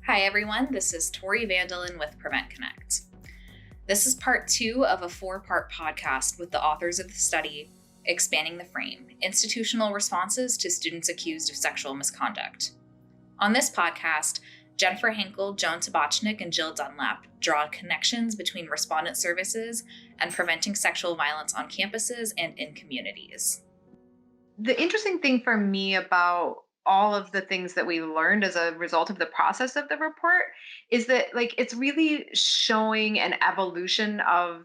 Hi everyone, this is Tori Vandelin with Prevent Connect. This is part 2 of a 4-part podcast with the authors of the study, Expanding the Frame, Institutional Responses to Students Accused of Sexual Misconduct. On this podcast, Jennifer Henkel, Joan Tabachnik, and Jill Dunlap draw connections between respondent services and preventing sexual violence on campuses and in communities. The interesting thing for me about all of the things that we learned as a result of the process of the report is that it's really showing an evolution of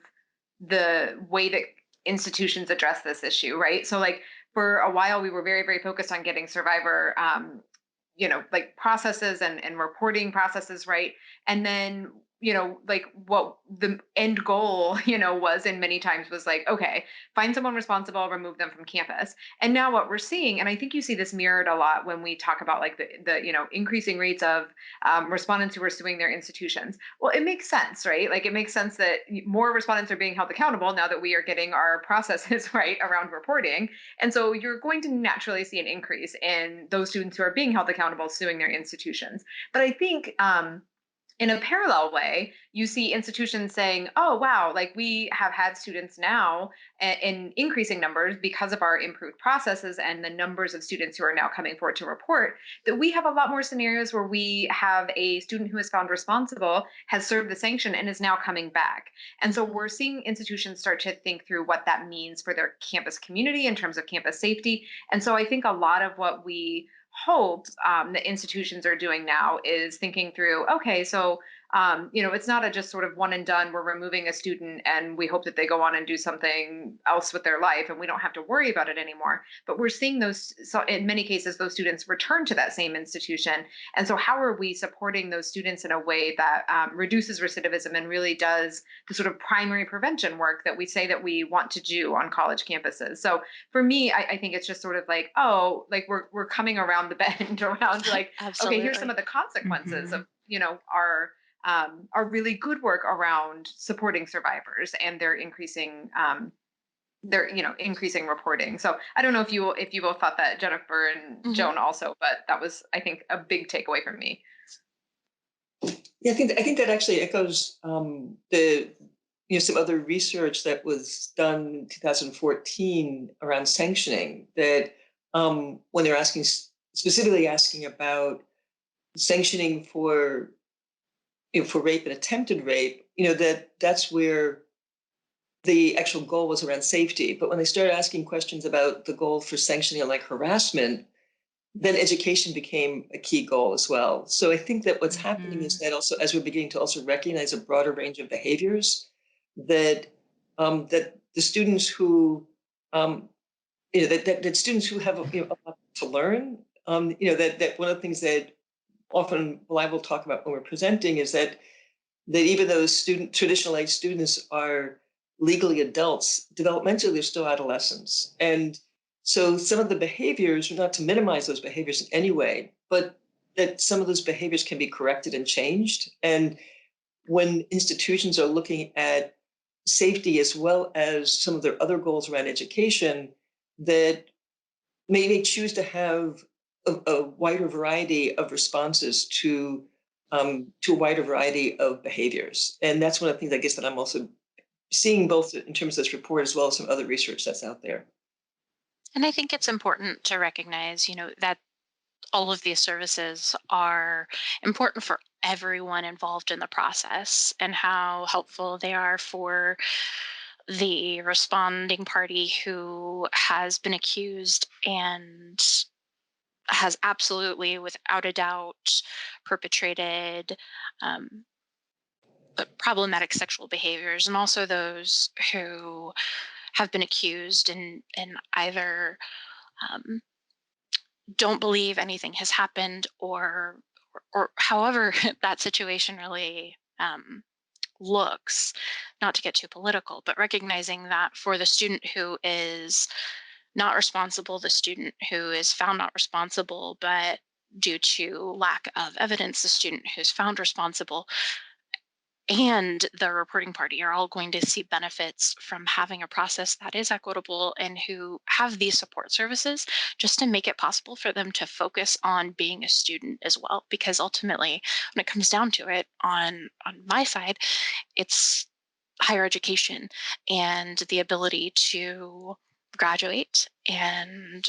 the way that institutions address this issue, right? So for a while we were very focused on getting survivor processes and reporting processes right. And then what the end goal was, in many times, was okay, find someone responsible, remove them from campus. And now what we're seeing, and I think you see this mirrored a lot when we talk about the increasing rates of respondents who are suing their institutions. Well, it makes sense, right? It makes sense that more respondents are being held accountable now that we are getting our processes right around reporting. And so you're going to naturally see an increase in those students who are being held accountable suing their institutions. But I think in a parallel way, you see institutions saying, oh, wow, we have had students now in increasing numbers because of our improved processes and the numbers of students who are now coming forward to report, that we have a lot more scenarios where we have a student who is found responsible, has served the sanction, and is now coming back. And so we're seeing institutions start to think through what that means for their campus community in terms of campus safety. And so I think a lot of what we hope that institutions are doing now is thinking through, okay, so it's not a just sort of one and done, we're removing a student and we hope that they go on and do something else with their life and we don't have to worry about it anymore. But we're seeing those, so in many cases, those students return to that same institution. And so how are we supporting those students in a way that reduces recidivism and really does the sort of primary prevention work that we say that we want to do on college campuses? So for me, I think it's just sort of we're coming around the bend around okay, here's some Absolutely. of the consequences Mhm. of our really good work around supporting survivors and their increasing reporting. So I don't know if you both thought that, Jennifer and Mhm. Joan also, but that was, I think, a big takeaway from me. Yeah, I think that actually echoes the some other research that was done in 2014 around sanctioning. That when they're specifically asking about sanctioning for for rape and attempted rape, that's where the actual goal was around safety. But when they started asking questions about the goal for sanctioning on harassment, then education became a key goal as well. So I think that what's happening is Mhm. that also, as we're beginning to also recognize a broader range of behaviors, that that the students who that students who have a lot to learn, that one of the things that often I will talk about when we're presenting is that even though traditional age students are legally adults, developmentally they're still adolescents. And so some of the behaviors, not to minimize those behaviors in any way, but that some of those behaviors can be corrected and changed. And when institutions are looking at safety as well as some of their other goals around education, that may choose to have a wider variety of responses to a wider variety of behaviors. And that's one of the things I guess that I'm also seeing both in terms of this report as well as some other research that's out there. And I think it's important to recognize, that all of these services are important for everyone involved in the process and how helpful they are for the responding party who has been accused and has absolutely, without a doubt, perpetrated um, problematic sexual behaviors, and also those who have been accused and either um, don't believe anything has happened or however that situation really looks. Not to get too political, but recognizing that for the student who is not responsible, the student who is found not responsible, but due to lack of evidence, the student who's found responsible, and the reporting party are all going to see benefits from having a process that is equitable and who have these support services, just to make it possible for them to focus on being a student as well. Because ultimately, when it comes down to it, on my side, it's higher education and the ability to graduate and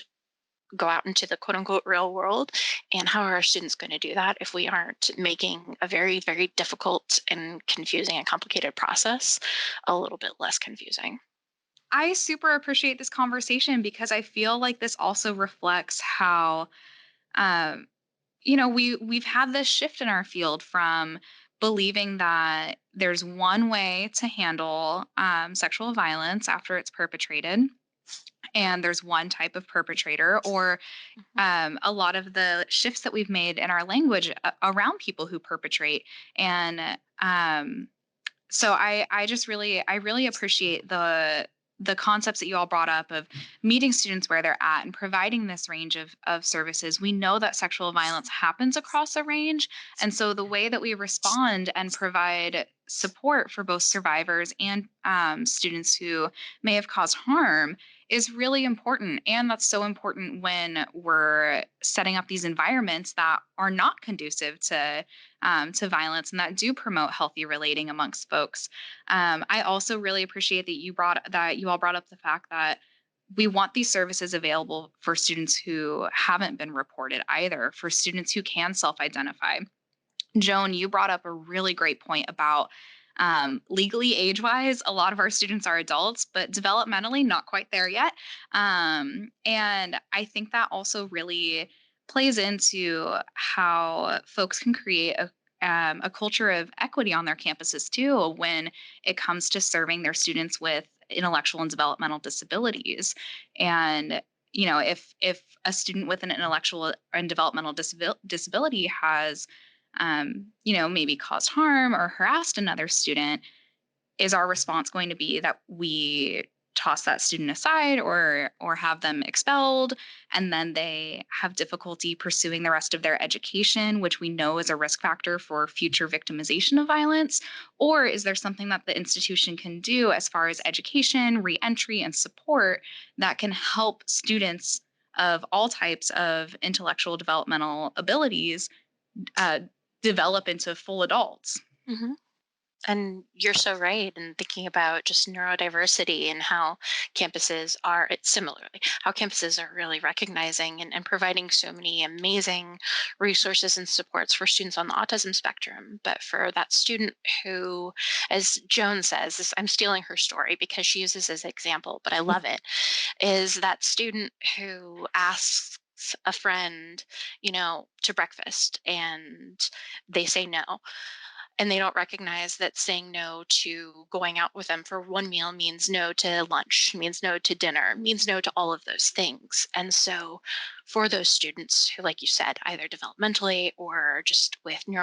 go out into the quote unquote real world. And how are our students going to do that if we aren't making a very, very difficult and confusing and complicated process a little bit less confusing? I super appreciate this conversation because I feel like this also reflects how um, we've had this shift in our field from believing that there's one way to handle sexual violence after it's perpetrated, and there's one type of perpetrator, or Mhm. a lot of the shifts that we've made in our language around people who perpetrate. And so I really appreciate the concepts that you all brought up of meeting students where they're at and providing this range of services. We know that sexual violence happens across a range, and so the way that we respond and provide support for both survivors and students who may have caused harm is really important. And that's so important when we're setting up these environments that are not conducive to violence and that do promote healthy relating amongst folks. I also really appreciate that you all brought up the fact that we want these services available for students who haven't been reported either, for students who can self-identify. Joan, you brought up a really great point about legally age wise, a lot of our students are adults, but developmentally not quite there yet. And I think that also really plays into how folks can create a culture of equity on their campuses too, when it comes to serving their students with intellectual and developmental disabilities. And if a student with an intellectual and developmental disability has maybe caused harm or harassed another student, is our response going to be that we toss that student aside or have them expelled, and then they have difficulty pursuing the rest of their education, which we know is a risk factor for future victimization of violence? Or is there something that the institution can do as far as education, reentry, and support that can help students of all types of intellectual developmental abilities uh, develop into full adults? hmm And you're so right in thinking about just neurodiversity and how campuses are, similarly, how campuses are really recognizing and providing so many amazing resources and supports for students on the autism spectrum. But for that student who, as Joan says, I'm stealing her story because she uses as an example, but I love it, is that student who asks a friend, to breakfast and they say no, and they don't recognize that saying no to going out with them for one meal means no to lunch, means no to dinner, means no to all of those things. And so for those students who, like you said, either developmentally or just with um,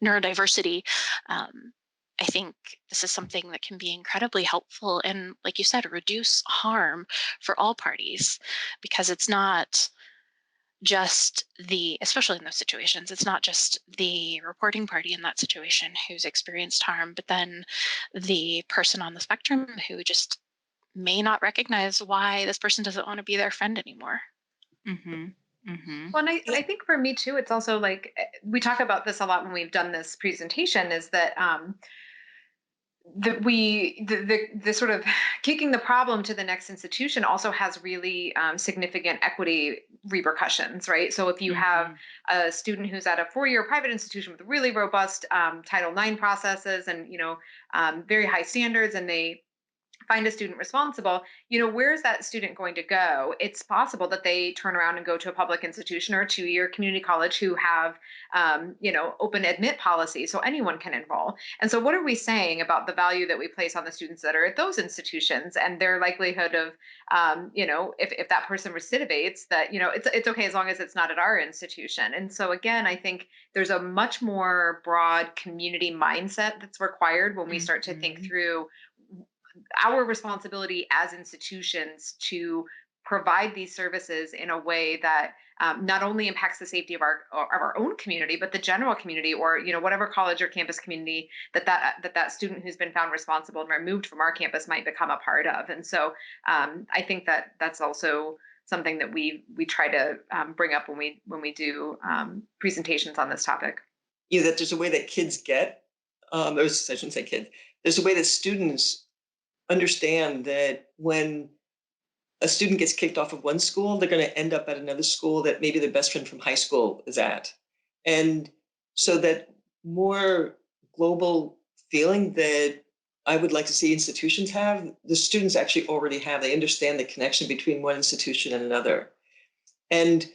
neurodiversity, um, I think this is something that can be incredibly helpful and, like you said, reduce harm for all parties, because it's not just especially in those situations, it's not just the reporting party in that situation who's experienced harm, but then the person on the spectrum who just may not recognize why this person doesn't want to be their friend anymore. Mm-hmm. Mm-hmm. Well, and Yeah. I think for me too, it's also like we talk about this a lot when we've done this presentation, is that the sort of kicking the problem to the next institution also has really significant equity repercussions, right? So if you have Mm-hmm. a student who's at a 4-year private institution with really robust Title IX processes and very high standards, and they find a student responsible, where's that student going to go? It's possible that they turn around and go to a public institution or a 2-year community college who have, open admit policy, so anyone can enroll. And so, what are we saying about the value that we place on the students that are at those institutions and their likelihood of, if that person recidivates, that it's okay as long as it's not at our institution. And so, again, I think there's a much more broad community mindset that's required when we start to think Mm-hmm. through our responsibility as institutions to provide these services in a way that not only impacts the safety of our own community, but the general community, or whatever college or campus community that student who's been found responsible and removed from our campus might become a part of. And so I think that that's also something that we try to bring up when we do presentations on this topic. That there's a way that kids get, I shouldn't say kids, there's a way that students understand that when a student gets kicked off of one school, they're going to end up at another school that maybe their best friend from high school is at. And so that more global feeling that I would like to see institutions have, the students actually already have. They understand the connection between one institution and another. And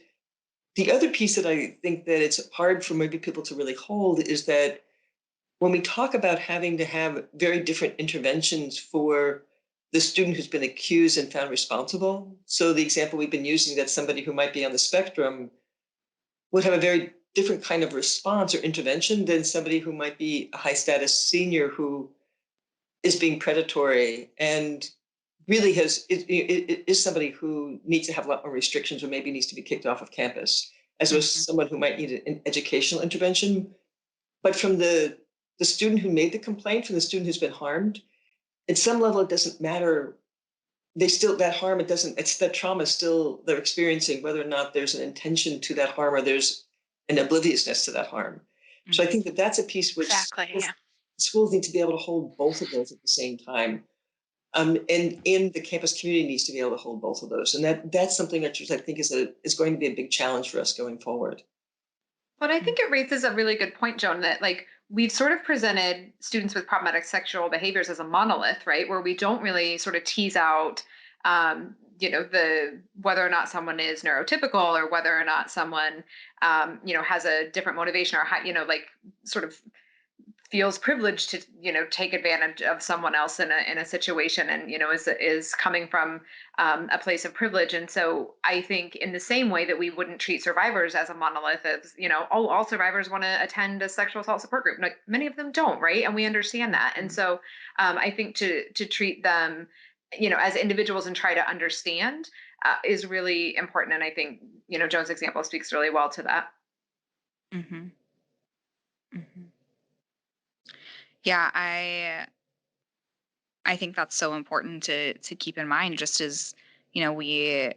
the other piece that I think that it's hard for maybe people to really hold is that when we talk about having to have very different interventions for the student who's been accused and found responsible. So the example we've been using, that somebody who might be on the spectrum would have a very different kind of response or intervention than somebody who might be a high status senior who is being predatory and really is somebody who needs to have a lot more restrictions or maybe needs to be kicked off of campus, as well as someone who might need an educational intervention. But from the student who made the complaint, from the student who's been harmed, at some level, it doesn't matter. That harm, it's that trauma still they're experiencing, whether or not there's an intention to that harm or there's an obliviousness to that harm. Mm-hmm. So I think that that's a piece which schools need to be able to hold both of those at the same time. And the campus community needs to be able to hold both of those. And that's something that I think is going to be a big challenge for us going forward. But I think it raises a really good point, Joan, that we've sort of presented students with problematic sexual behaviors as a monolith, right? Where we don't really sort of tease out, the whether or not someone is neurotypical or whether or not someone, has a different motivation or sort of feels privileged to take advantage of someone else in a situation, and is coming from a place of privilege. And so I think in the same way that we wouldn't treat survivors as a monolith, as all survivors want to attend a sexual assault support group, like many of them don't, right? And we understand that. And so I think to treat them as individuals and try to understand is really important. And I think Joan's example speaks really well to that. Mm-hmm. Mm-hmm. Yeah, I think that's so important to keep in mind, just as, we,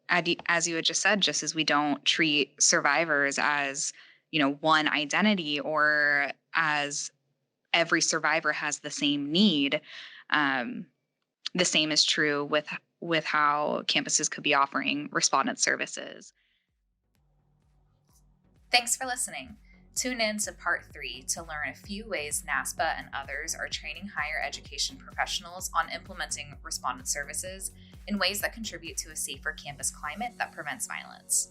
as you had just said, just as we don't treat survivors as, one identity or as every survivor has the same need. The same is true with how campuses could be offering respondent services. Thanks for listening. Tune in to part 3 to learn a few ways NASPA and others are training higher education professionals on implementing respondent services in ways that contribute to a safer campus climate that prevents violence.